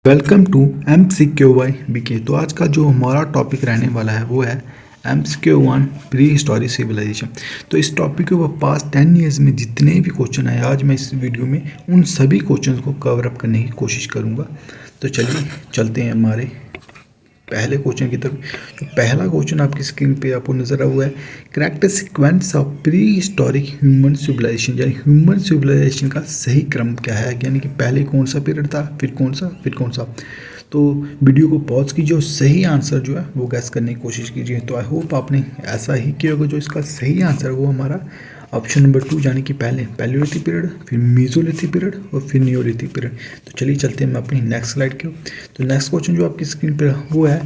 Welcome to MCQY BK। तो आज का जो हमारा टॉपिक रहने वाला है वो है MCQ1 प्री हिस्टोरिक सिविलाइजेशन। तो इस टॉपिक के ऊपर पास्ट 10 ईयर्स में जितने भी क्वेश्चन आए आज मैं इस वीडियो में उन सभी क्वेश्चन को कवर अप करने की कोशिश करूँगा। तो चलिए चलते हैं हमारे पहले क्वेश्चन की तरफ। जो पहला क्वेश्चन आपकी स्क्रीन पे आपको नजर आ हुआ है, correct sequence of prehistoric human civilization, यानी ह्यूमन सिविलाइजेशन का सही क्रम क्या है, यानी कि पहले कौन सा पीरियड था, फिर कौन सा। तो वीडियो को पॉज कीजिए और सही आंसर जो है वो गैस करने की कोशिश कीजिए। तो आई होप आपने ऐसा ही किया होगा। जो इसका सही आंसर है वो हमारा ऑप्शन नंबर 2, यानी कि पहले पैलियोलिथिक पीरियड, फिर मीजोलिथिक पीरियड और फिर नियोलिथिक पीरियड। तो चलिए चलते हैं हम अपनी नेक्स्ट स्लाइड की ओर। तो नेक्स्ट क्वेश्चन जो आपकी स्क्रीन पर वो है,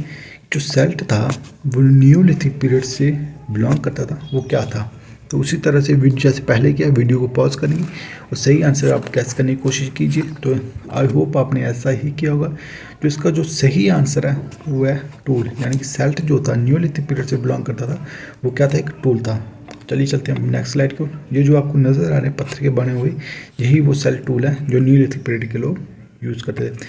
जो सेल्ट था वो नियोलिथिक पीरियड से बिलोंग करता था, वो क्या था। तो उसी तरह से वीडियो जैसे पहले किया, वीडियो को पॉज करेंगे और सही आंसर आप गैस करने की कोशिश कीजिए। तो आई होप आपने ऐसा ही किया होगा। जो इसका जो सही आंसर है वो है टूल, यानी कि सेल्ट जो था नियोलिथिक पीरियड से बिलोंग करता था, वो क्या था, एक टूल था। चलिए चलते हैं नेक्स्ट स्लाइड को। ये जो आपको नज़र आ रहे हैं पत्थर के बने हुए, यही वो सेल्ट टूल है जो नियोलिथिक पीरियड के लोग यूज़ करते थे।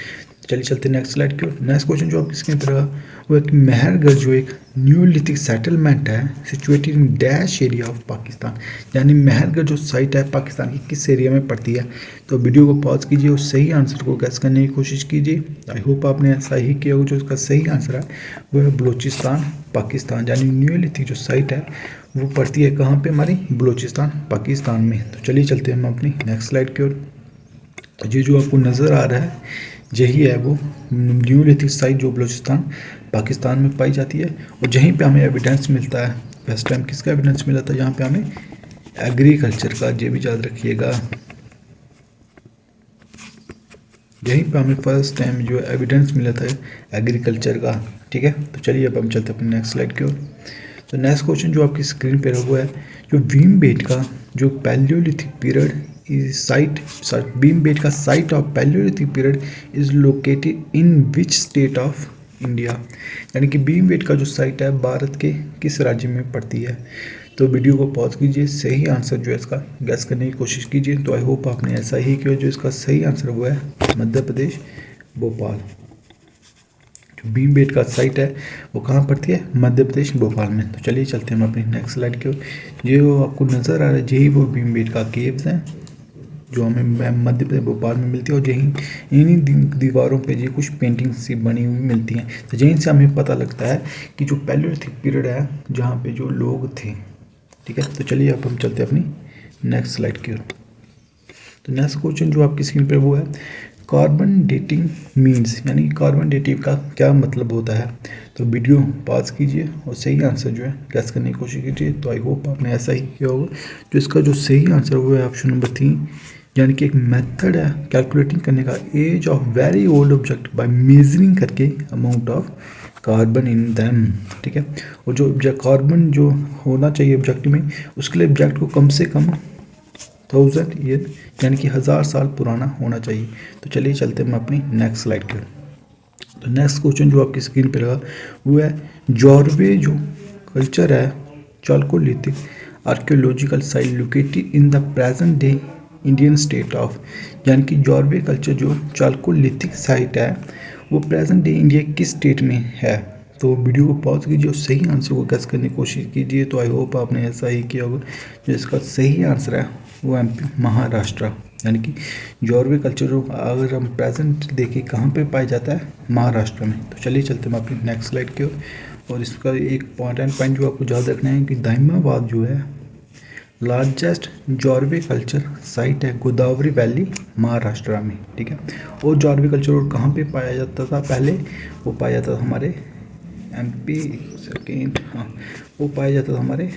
चलिए चलते हैं नेक्स्ट स्लाइड की ओर। नेक्स्ट क्वेश्चन जो आपकी स्क्रीन पर रहा वो एक मेहरगढ़ जो एक न्यूलिथिक सेटलमेंट है situated in dash area of Pakistan, यानी मेहरगढ़ जो साइट है पाकिस्तान की किस एरिया में पड़ती है। तो वीडियो को पॉज कीजिए और सही आंसर को गैस करने की कोशिश कीजिए। आई होप आपने ऐसा ही किया हो। जो इसका सही आंसर है वो है बलूचिस्तान पाकिस्तान, यानी न्यूलिथिक जो साइट है वो पड़ती है कहाँ पे, हमारी बलूचिस्तान पाकिस्तान में। तो चलिए चलते हैं हम अपनी नेक्स्ट स्लाइड की ओर। ये जो आपको नज़र आ रहा है यही है वो न्यूलिथिक साइट जो बलूचिस्तान पाकिस्तान में पाई जाती है। और यहीं पे हमें एविडेंस मिलता है। फर्स्ट टाइम किसका एविडेंस मिला था, यहाँ पे हमें एग्रीकल्चर का, ये भी याद रखिएगा। यहीं पे हमें फर्स्ट टाइम जो एविडेंस मिला था एग्रीकल्चर का। ठीक है, तो चलिए अब हम चलते हैं अपनी नेक्स्ट स्लाइड की ओर। तो नेक्स्ट क्वेश्चन जो आपकी स्क्रीन पे है वो है, जो भीमबेटका जो Palaeolithic period Bhimbetka site of Palaeolithic period is located in which state of India, यानी कि भीमबेटका जो साइट है भारत के किस राज्य में पड़ती है। तो वीडियो को पॉज कीजिए, सही आंसर जो है इसका गैस करने की कोशिश कीजिए। तो आई होप आपने ऐसा ही किया। जो इसका सही आंसर वो है मध्य प्रदेश भोपाल। जो भीमबेटका साइट है वो कहाँ पड़ती है, मध्य प्रदेश भोपाल में। तो चलिए चलते हैं हम अपनी नेक्स्ट स्लाइड की ओर। ये वो आपको नज़र आ रहा है यही वो भीमबेटका केव्स हैं जो हमें मध्य प्रदेश भोपाल में मिलती है। और यहीं इन्हीं दीवारों पे ये कुछ पेंटिंग्स सी बनी हुई मिलती हैं। तो यहीं से हमें पता लगता है कि जो पैलियोलिथिक पीरियड है जहाँ पे जो लोग थे। ठीक है, तो चलिए अब हम चलते हैं अपनी नेक्स्ट स्लाइड की ओर। तो नेक्स्ट क्वेश्चन जो आपकी स्क्रीन पर वो है, कार्बन डेटिंग मीन्स, यानी कार्बन डेटिंग का क्या मतलब होता है। तो वीडियो पॉज कीजिए और सही आंसर जो है गैस करने की कोशिश कीजिए। तो आई होप आपने ऐसा ही किया होगा। जो इसका जो सही आंसर वो है ऑप्शन नंबर 3, यानी कि एक मेथड है कैलकुलेटिंग करने का age of very old object by measuring करके amount of carbon in them. ठीक है, और जो कार्बन जो होना चाहिए ऑब्जेक्ट में, उसके लिए ऑब्जेक्ट को कम से कम 1000 ईयर, यानी कि 1000 साल पुराना होना चाहिए। तो चलिए चलते हैं हम अपनी नेक्स्ट स्लाइड की। तो नेक्स्ट क्वेश्चन जो आपकी स्क्रीन पर रहा वो है, जॉर्वे जो कल्चर है Chalcolithic archaeological site located in the present day Indian state of, यानी कि जॉर्वे कल्चर जो चालकोलिथिक साइट है वो प्रेजेंट डे इंडिया किस स्टेट में है। तो वीडियो को पॉज कीजिए और सही आंसर को गैस करने की कोशिश कीजिए। तो आई होप आपने ऐसा ही किया होगा। जो इसका सही आंसर है वो MP महाराष्ट्र, यानी कि जॉर्वे कल्चर जो अगर हम प्रेजेंट देखें कहाँ पे पाया जाता है, महाराष्ट्र में। तो चलिए चलते हैं अपनी नेक्स्ट स्लाइड की ओर। और इसका एक पॉइंट जो आपको याद रखना है कि दाइमाबाद जो है लार्जेस्ट जॉर्वे कल्चर साइट है गोदावरी वैली महाराष्ट्र में। ठीक है, और जॉर्वे कल्चर कहाँ पे पाया जाता था पहले, वो पाया जाता था हमारे MP, वो पाया जाता था हमारे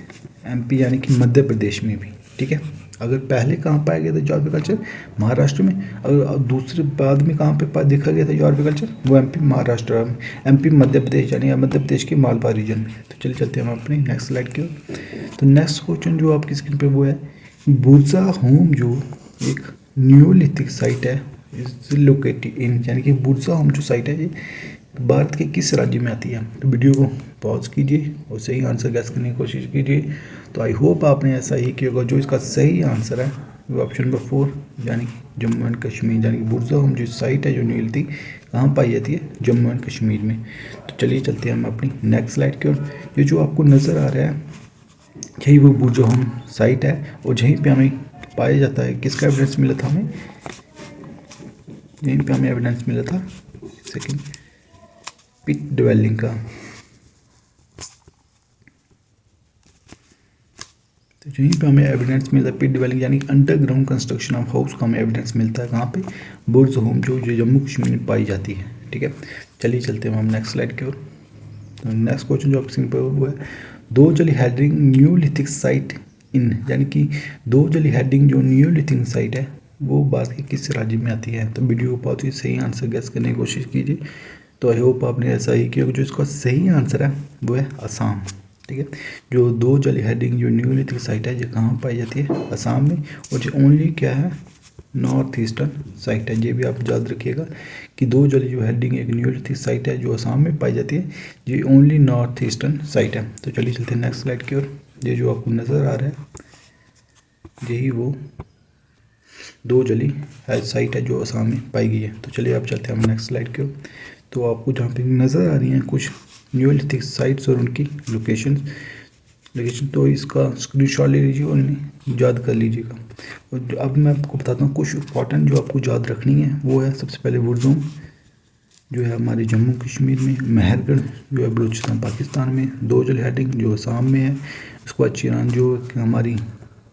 MP यानी कि मध्य प्रदेश में भी। ठीक है, अगर पहले कहाँ पाया गया था जॉर्वे कल्चर, महाराष्ट्र में। अगर दूसरे बाद में कहाँ पे देखा गया था जॉर्वे कल्चर, वो MP महाराष्ट्र में, MP मध्य प्रदेश, यानी मध्य प्रदेश के मालवा रीजन में। तो चलिए चलते हैं हम अपनी नेक्स्ट स्लाइड की ओर। तो नेक्स्ट क्वेश्चन जो आपकी स्क्रीन पे वो है, बुर्जा होम जो एक न्यूलिथिक साइट है इज लोकेटेड इन, यानी कि बुर्जा होम जो साइट है ये भारत के किस राज्य में आती है। तो वीडियो को पॉज कीजिए और सही आंसर गैस करने की कोशिश कीजिए। तो आई होप आपने ऐसा ही किया होगा। जो इसका सही आंसर है वो ऑप्शन नंबर 4, यानी जम्मू एंड कश्मीर, यानी कि बुरज़होम जो साइट है जो नीलती कहाँ पाई जाती है, जम्मू एंड कश्मीर में। तो चलिए चलते हैं हम अपनी नेक्स्ट स्लाइड की ओर। ये जो आपको नज़र आ रहा है यही वो बुरज़होम साइट है, और यहीं पे हमें पाया जाता है, किसका एविडेंस मिला था हमें, यहीं पे हमें एविडेंस मिला था सेकेंड पिट ड्वेलिंग का। तो यहीं पे हमें एविडेंस मिलता है पिट ड्वेलिंग यानी अंडरग्राउंड कंस्ट्रक्शन ऑफ हाउस का हमें एविडेंस मिलता है कहाँ पे, बुरज़होम जो जम्मू कश्मीर में पाई जाती है। ठीक है, चलिए चलते हैं हम नेक्स्ट स्लाइड की ओर। तो नेक्स्ट क्वेश्चन जो आपके स्क्रीन पर वो है, दो जली हेडिंग न्यूलिथिक साइट इन, यानी कि दो जली हेडिंग जो न्यूलिथिक साइट है वो भारत के किस राज्य में आती है। तो वीडियो को बहुत ही सही आंसर गेस करने की कोशिश कीजिए। तो आई होप आपने ऐसा ही किया, जो इसका सही आंसर है वो है असम। ठीक है, जो दो जली हेडिंग जो न्यूलिथिक साइट है ये कहाँ पाई जाती है, असम में, और ये ओनली क्या है, नॉर्थ ईस्टर्न साइट है। ये भी आप याद रखिएगा कि दो जली जो हेडिंग एक न्यूलिथिक साइट है जो असम में पाई जाती है, ये ओनली नॉर्थ ईस्टर्न साइट है। तो चलिए चलते हैं नेक्स्ट स्लाइड की ओर। ये जो आपको नज़र आ रहा है यही वो दो जली साइट है जो असम में पाई गई है। तो चलिए आप चलते हैं हम नेक्स्ट स्लाइड की ओर। तो आपको जहाँ पे नज़र आ रही हैं कुछ न्यूलिथिक साइट्स और उनकी लोकेशन, तो इसका स्क्रीनशॉट ले लीजिए और याद कर लीजिएगा। और अब मैं आपको बताता हूँ कुछ इंपॉर्टेंट जो आपको याद रखनी है। वो है सबसे पहले बुरज़होम जो है हमारे जम्मू कश्मीर में, महरगढ़ जो है बलूचिस्तान पाकिस्तान में, दो जल हेडिंग जो असम में है, उसके बाद चिरान जो हमारी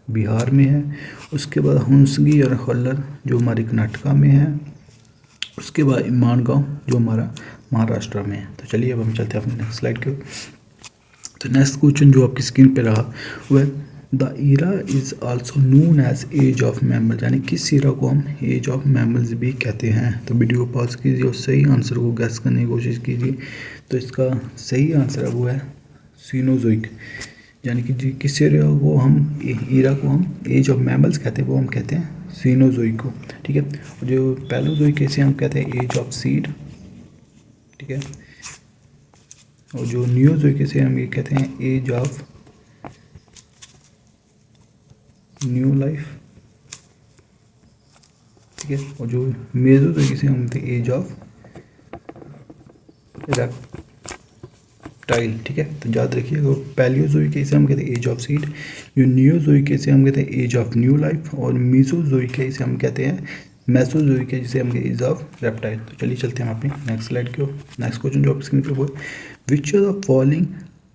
बिहार में है, उसके बाद हुंसगी और हल्लर जो हमारी कर्नाटका में है, उसके बाद ईमान गाँव जो हमारा महाराष्ट्र में है। तो चलिए अब हम चलते हैं अपने नेक्स्ट स्लाइड के। तो नेक्स्ट क्वेश्चन जो आपकी स्क्रीन पे रहा वो है, the era is also known as age of mammals, यानी किस ईरा को हम एज ऑफ मैमल्स भी कहते हैं। तो वीडियो को पॉज कीजिए और सही आंसर को गैस करने की कोशिश कीजिए। तो इसका सही आंसर है वो है सीनोजोइक, यानी कि किस ईरा को हम एज ऑफ मैमल्स कहते हैं, वो हम कहते हैं सीनोजोइक को। ठीक है, जो पैलोजोइक इसे हम कहते हैं एज ऑफ सीड। ठीक है, और जो न्यूज़ोइक से हम ये कहते हैं एज ऑफ न्यू लाइफ। ठीक है, और जो मेसोजोइक से हम कहते हैं एज ऑफ रेप्टाइल। ठीक है, तो याद रखिएगा, पैलियोजोइक से हम कहते हैं एज ऑफ सीड, जो न्यूज़ोइक से हम कहते हैं एज ऑफ न्यू लाइफ, और मीसोजोइक से हम कहते हैं मेसोजोइक है जिसे हम कहते हैं एज ऑफ रेप्टाइल। तो चलिए चलते हैं हम अपनी नेक्स्ट स्लाइड की ओर। नेक्स्ट क्वेश्चन जो आपकी स्क्रीन पर वो है, which are the following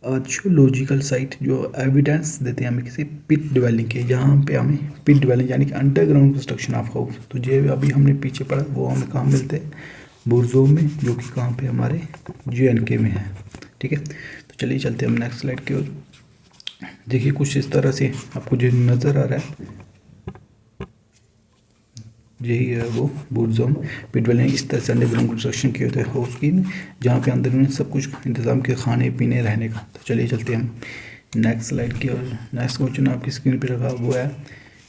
archaeological site जो एविडेंस देते हैं हमें किसी पिट ड्वेलिंग के, जहाँ पे हमें पिट ड्वेलिंग यानी कि अंडरग्राउंड कंस्ट्रक्शन ऑफ हाउस। तो ये अभी हमने पीछे पढ़ा वो हमें कहाँ मिलते हैं, बुरज़होम में, जो कि कहाँ पे हमारे JNK में है। ठीक है, तो चलिए चलते हैं हम नेक्स्ट स्लाइड की ओर। देखिए कुछ इस तरह से आपको जो नज़र आ रहा है यही है वो बुरज़होम पिट ड्वेलिंग। इस तरह से अंडरग्राउंड कंस्ट्रक्शन किए होते हैं हाउस की, जहाँ पे अंदर में सब कुछ इंतज़ाम के खाने पीने रहने का। तो चलिए चलते हैं हम नेक्स्ट स्लाइड की ओर। नेक्स्ट क्वेश्चन आपकी स्क्रीन पे रखा वो है,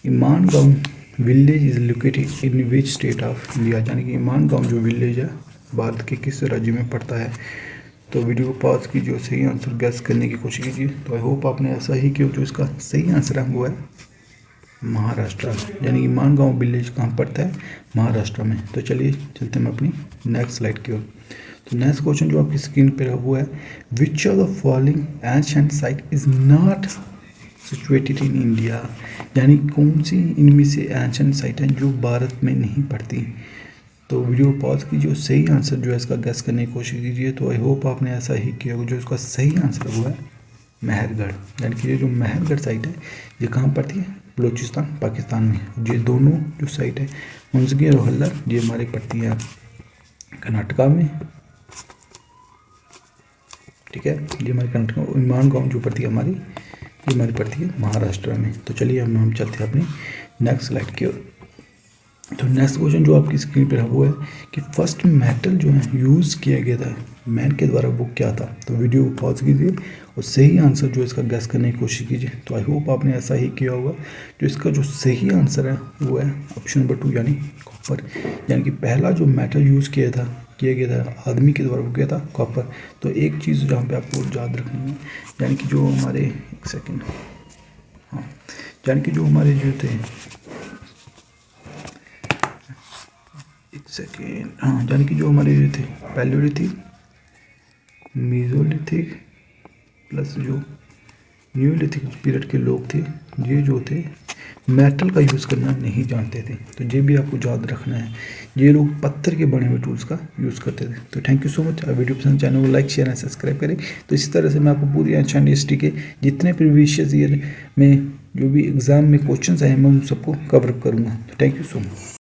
ईमान गाँव village is located in which state of India, यानी कि ईमान गाँव जो विलेज है भारत के किस राज्य में पड़ता है। तो वीडियो को पॉज कीजिए और सही आंसर गैस करने की कोशिश कीजिए। तो आई होप आपने ऐसा ही किया, जो इसका सही आंसर है वो है महाराष्ट्र, यानी कि मानगांव विलेज कहाँ पड़ता है, महाराष्ट्र में। तो चलिए चलते हैं हम अपनी नेक्स्ट स्लाइड की ओर। तो नेक्स्ट क्वेश्चन जो आपकी स्क्रीन पर हुआ है, which of the following ancient site is not situated in India, यानी कौन सी इनमें से एंशिएंट साइट है जो भारत में नहीं पड़ती। तो वीडियो पॉज कीजिए और सही आंसर जो है इसका गैस करने की कोशिश कीजिए। तो आई होप आपने ऐसा ही किया होगा, जो इसका सही आंसर हुआ है महरगढ़, यानी कि ये जो महरगढ़ साइट है ये कहाँ पड़ती है, बलूचिस्तान पाकिस्तान में। ये दोनों जो साइट है हुंसगी और हल्लर ये हमारी पड़ती है कर्नाटका में। ठीक है, ये हमारी कर्नाटका, ईमान गाँव जो पड़ती है हमारी, ये हमारी पड़ती है महाराष्ट्र में। तो चलिए हम चलते हैं अपनी नेक्स्ट स्लाइड की ओर। तो नेक्स्ट क्वेश्चन जो आपकी स्क्रीन पर है वो है कि फर्स्ट मेटल जो है यूज़ किया गया था मैन के द्वारा वो क्या था। तो वीडियो को पॉज कीजिए और सही आंसर जो इसका गैस करने की कोशिश कीजिए। तो आई होप आपने ऐसा ही किया होगा, जो इसका जो सही आंसर है वो है ऑप्शन नंबर 2 यानी कॉपर, यानी कि पहला जो मेटल यूज़ किया गया था आदमी के द्वारा वो किया था कॉपर। तो एक चीज़ जहाँ पे आपको याद रखनी है, यानी कि जो हमारे एक सेकेंड, हाँ, यानी कि जो हमारे जो थे एक सेकेंड, हाँ, यानी कि जो हमारे ये थे पैलियोलिथिक, मेसोलिथिक प्लस जो न्यूलिथिक पीरियड के लोग थे, ये जो थे मेटल का यूज़ करना नहीं जानते थे। तो ये भी आपको याद रखना है, ये लोग पत्थर के बने हुए टूल्स का यूज़ करते थे। तो thank you so much. Video पसंद, चैनल को लाइक शेयर एंड सब्सक्राइब करें। तो इसी तरह से मैं आपको पूरी एंशिएंट हिस्ट्री के जितने प्रीवियस ईयर में जो भी एग्ज़ाम में क्वेश्चन आए मैं उन सबको कवर अप करूँगा। तो थैंक यू सो मच।